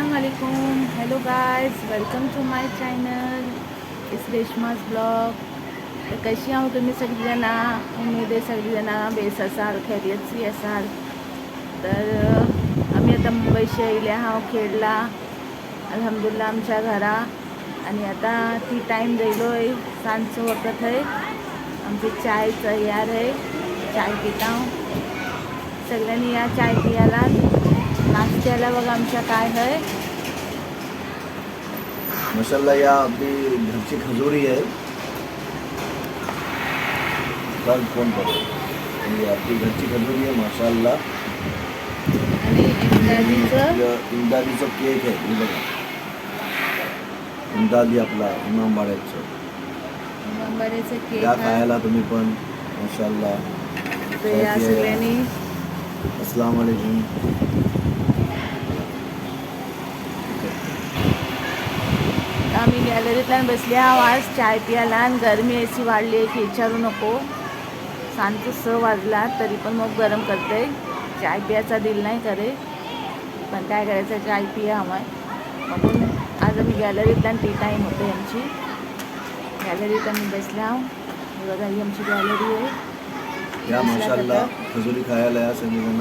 अस्सलाम वालेकुम. Hello guys, welcome to my channel this Reshma's blog. तर कशी आहो तुम्ही सगळीजण. उमेद आहे सगळीजण बेस असाल, खैरियतची असाल. तर आम्ही आता मुंबईशी येयले आहो खेडला अल्हम्दुलिल्लाह आमच्या घरा. आणि आता ती टाईम जायलो आहे, सांजचं वखत आहे. आमची चाय तयार आहे, चाय पिता सगळ्यांनी या चाय पियाला. नाश्त्याला बघा आमच्या काय आहे माशाल्लाह. या आपली घरची खजुरी आहे. कल फोन करो. ये आपली घरची खजुरी आहे माशाल्लाह. आणि इमदादीचं केक आहे. हे बघा, इमदादी आपला इमामबाड्याचं केक या खायला तुम्ही पण माशाल्लाह. सगळ्यांनी अस्सलाम वालेकुम. आम्ही गॅलरीतल्या बसले आहो आज चाय पियाला. आणि गरमी अशी वाढली आहे की विचारू नको. सांजचं 6 वाजला तरी पण मग गरम करते. चाय पियाचा दिल नाही करे, पण काय करायचं, चाय पिया हवा आहे. म्हणून आज आम्ही गॅलरीतल्या टी टाईम होते आमची. गॅलरीत आम्ही बसल्या आहो. बघा ही आमची गॅलरी आहे. या माशाल्लाह खजुरी खायला या सगळीजण.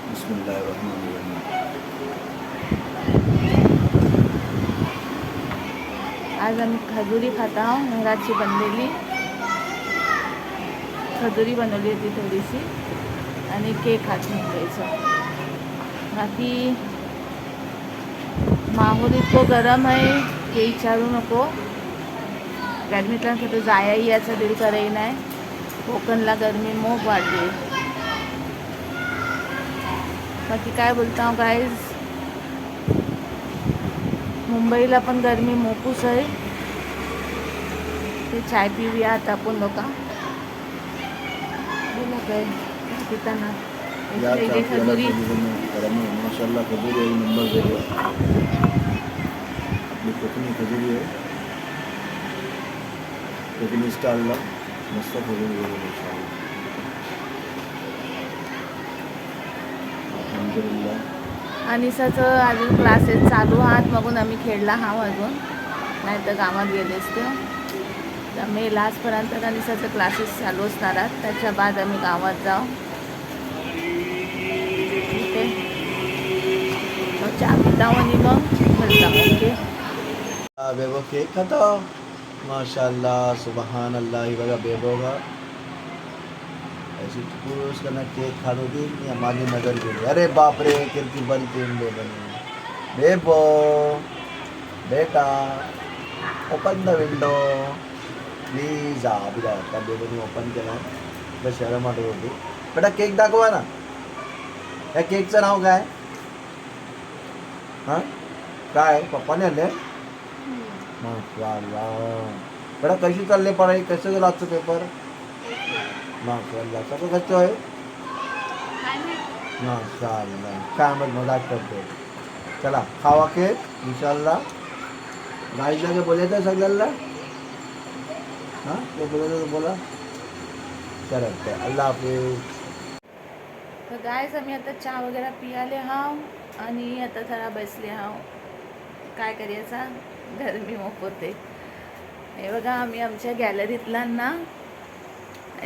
बिस्मिल्लाहिर्रहमानिर्रहीम. आज आम्ही खजुरी खात आहोत. घराची बनलेली खजुरी बनवली होती थोडीशी, आणि केक खात मुंबईचा. बाकी माहोल इतकं गरम आहे की विचारू नको. गरमीतला कुठं जायाही याचा दिल करही नाही. कोकणला गरमी मोग वाढली. बाकी काय बोलता हूँ गाइस, मुंबईला पण गरमी मोकूस आहे. ते चाय पिऊया आता आपण लोक. बोला काय पिताना खजुरी माशाल्लाह. खजुरी आहे नंबर 0. आपली कोकणी खजुरी आहे. कोकणी स्टाईलला मस्त खजुरी आहे माशाल्लाह. अल्हम्दुलिल्लाह. अनिसाचं अजून क्लासेस चालू आहात, मगून आम्ही खेळला हाव अजून, नाही तर गावात गेले असते. तर मे लास्टपर्यंत अनिसाचं क्लासेस चालू असणार आहेत. त्याच्या बाद आम्ही गावात जाऊ. ठीक आहे, चहा पिता आणि मग मिळता. ओके. बेबो केक खाता माशाल्लाह. सुबहान अल्लाह. ही बघा बेबो का ऐसी पुरुष करना केक खात होती. माझी नजर गेली. अरे बाप रे, किती बनते बेबोने. बेबो बेटा, ओपन द विंडो प्लीज. अभी आता बेबोने ओपन केला तर शरम वाटत होती. बेटा केक दाखवा ना. या केकचं नाव काय? हां काय पप्पाने आणले? माशाल्लाह. बेटा कशी चालले पढाई, कसं गेलं आजचं पेपर? माशाल्लाह. सगळं कसं आहे? माशाल्लाह. काय मग मजाक करतो. चला खावा केक इंशाल्लाह. गाईला काय बोलायचं सगळ्यांना? हां ते बोलायचं बोला. चला अल्लाह हाफिज. तर गायस आम्ही आता चहा वगैरे पियाले हाव आणि आता जरा बसले हाव. काय करायचा, गरमी मोक होते. हे बघा आम्ही आमच्या गॅलरीतला ना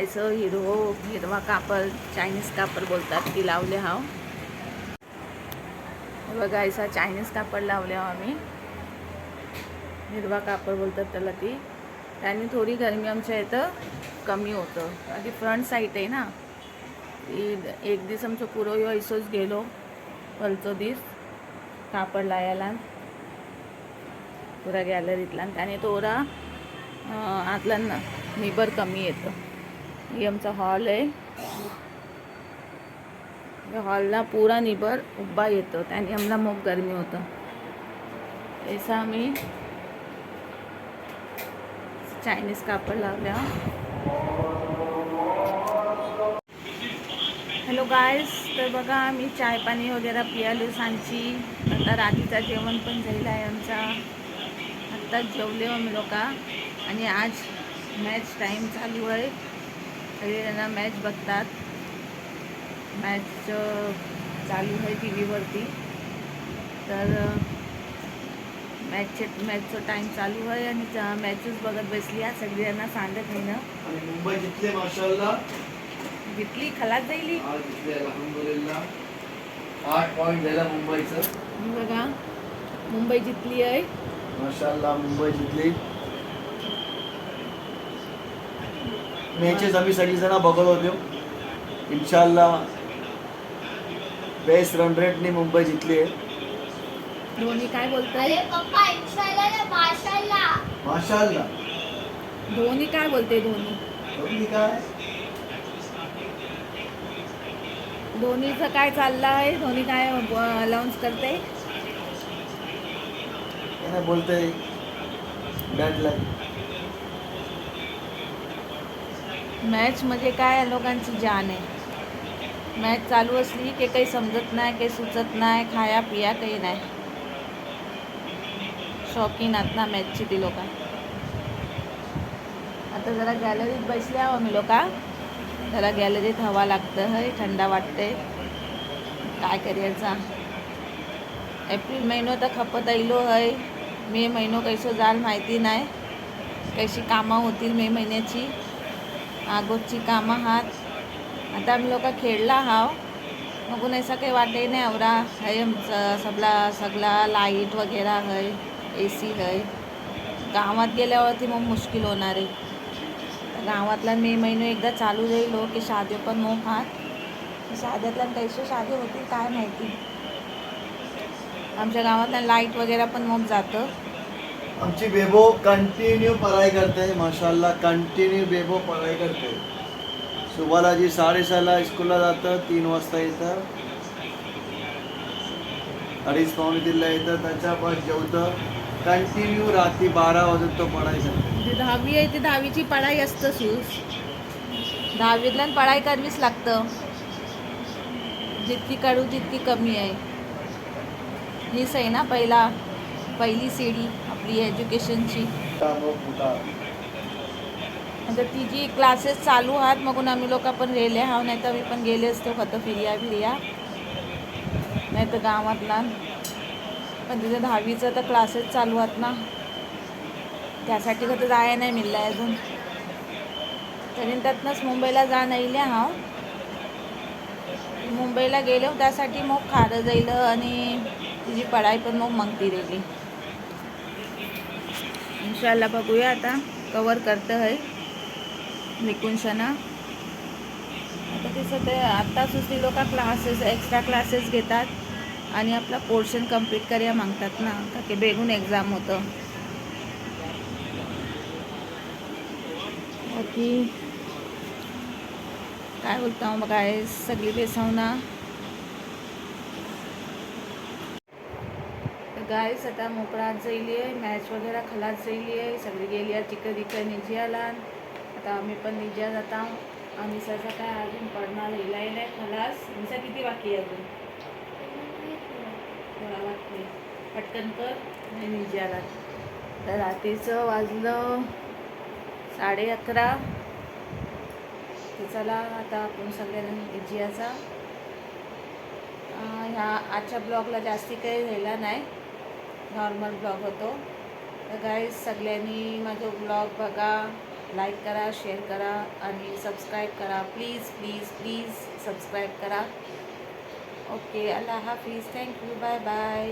असं हिरवा कापड, चायनीज कापड बोलतात, ती लावले हाव. हे बघा असा चायनीज कापड लावले हाव आम्ही. हिरवा कापड बोलतात त्याला. त्याने थोडी गरमी आमच्या इथं कमी होतं. आणि फ्रंट साईड आहे ना, एक दिवस आमचं पुरो ऐसोच गेलो वलचो दिस कापड लायाला पुरा गॅलरीतला. त्याने थोडा आतला निबर कमी येतं. ही आमचा हॉल आहे. हॉलला पुरा निबर उभा येतो, त्याने आम्हाला मग गरमी होतं. ऐसा आम्ही चायनीज कापड लावल्या. Hello guys. तर बघा आम्ही चाय पाणी वगैरे पियालो सांची. आता रात्रीचा जेवण पण झालेलं आहे आमचा. आत्ताच जेवले आम्ही लोक. आणि आज मॅच टाईम चालू आहे. सगळेजण मॅच बघतात. मॅच चालू आहे टी व्हीवरती. तर मॅचचा टाईम चालू आहे आणि मॅचच बघत बसली आहे. सगळ्यांना सांगत नाही ना. आणि मुंबई जिंकले माशाल्लाह. जितली खलास जाईली. आज जिंकले अल्हम्दुलिल्लाह. 8 पॉईंट झाला मुंबईचं. बघा मुंबई जिंकली आहे माशाल्लाह. मुंबई जिंकली. मॅचेस आम्ही सगळीजण बघत होतो. इन्शाल्लाह बेस्ट रन रेटने मुंबई जिंकली आहे. धोनी काय बोलतोय? अरे पप्पा इंशाल्लाह माशाल्लाह. माशाल्लाह. धोनी काय बोलते? धोनी काय? धोनीचं काय चाललं आहे? धोनी काय अनाऊन्स करते? काय बोलते? बॅड लक. मॅच म्हणजे काय या लोकांची जान आहे. मॅच चालू असली की काही समजत नाही, काही सुचत नाही, खाया पिया काही नाही. शौकीन आहात ना मॅचची ती लोक. आता जरा गॅलरीत बसले आहो आम्ही लोक. जरा गॅलरीत हवा लागतं है, थंडा वाटते. काय करायचा. एप्रिल महिनो तर खपत आयलो है. मे महिनो कैसो जाल माहिती नाही. कशी कामं होतील मे महिन्याची. आगोची कामं हात. आता आम्ही लोक खेळला हाव. मगून असं काही वाटे नाही. आवरा है सगळा लाईट वगैरे है, AC है. गावात गेल्यावरती मग मुश्किल होणार आहे. गावातला मे महिना एकदा चालू जाईल हो की शादी पण मोक हात. शाद्यातल्या कैसे शादी होतील काय माहिती. आमच्या गावातल्या लाईट वगैरे पण मोक जातं. आमची बेबो कंटिन्यू पढ़ाई करते. माशाल्लाह कंटिन्यू बेबो पढ़ाई करते. सुबहला जी 6:30ला स्कूलला जातं, 3 वाजता येतं. 2:30-3:45ला येतं. त्याच्या पण जेवतं. कंटिन्यू रात्री 12 वाजत तो पढ़ाई करते. जी 10वी आहे ती 10वीची पढाई असतं सूस. 10वीतल्या पढाई करावीच लागतं. जितकी काढू तितकी कमी आहे. हीच आहे ना पहिली सीडी आपली एज्युकेशनची. आता तिची क्लासेस चालू आहात. मगून आम्ही लोक पण रेले हाव. नाही तर मी पण गेले असतो खतं फिर्या नाही तर गावातला. पण तिथे 10वीचं तर क्लासेस चालू आहेत ना. त्यासाठी खतं जाया नाही मिळलं आहे अजून. तरी त्यातनंच मुंबईला जाणं येईल हाव. मुंबईला गेलो त्यासाठी मग खारं जाईल आणि तिची पढाई पण मग मागती राहिली. इन्शाल्लाह बघूया आता कवर करतं आहे निकुंशना. आता तिचं ते आत्ताच ती लोक क्लासेस एक्स्ट्रा क्लासेस घेतात आणि आपला पोर्शन कंप्लीट करायला मागतात ना. का की बेगून एक्झाम होतं. बाकी काय बोलता मग काय सगळी बेसावना. गाईस आता मोकळात जाईली आहे. मॅच वगैरे खलास जाईली आहे. सगळी गेली आहे तिकडे निजियाला. आता आम्ही पण निजिया जाता. आम्ही सहसा काय अजून पडणार हिलाही नाही खलास. तुमचा किती बाकी आहे अजून? थोडा बाकी. पटकन कर आणि निजियाला. तर रात्रीचं वाजलं 11:30. तर चला आता आपण सगळ्यांना निजियाचा. ह्या आजच्या ब्लॉगला जास्ती काही राहिला नाही. नॉर्मल ब्लॉग होतो. तर गाईज सगळ्यांनी माझं ब्लॉग बघा, लाईक करा, शेअर करा आणि सबस्क्राईब करा. प्लीज प्लीज प्लीज सबस्क्राईब करा. ओके. अल्लाह हाफिज. थँक्यू. Bye bye.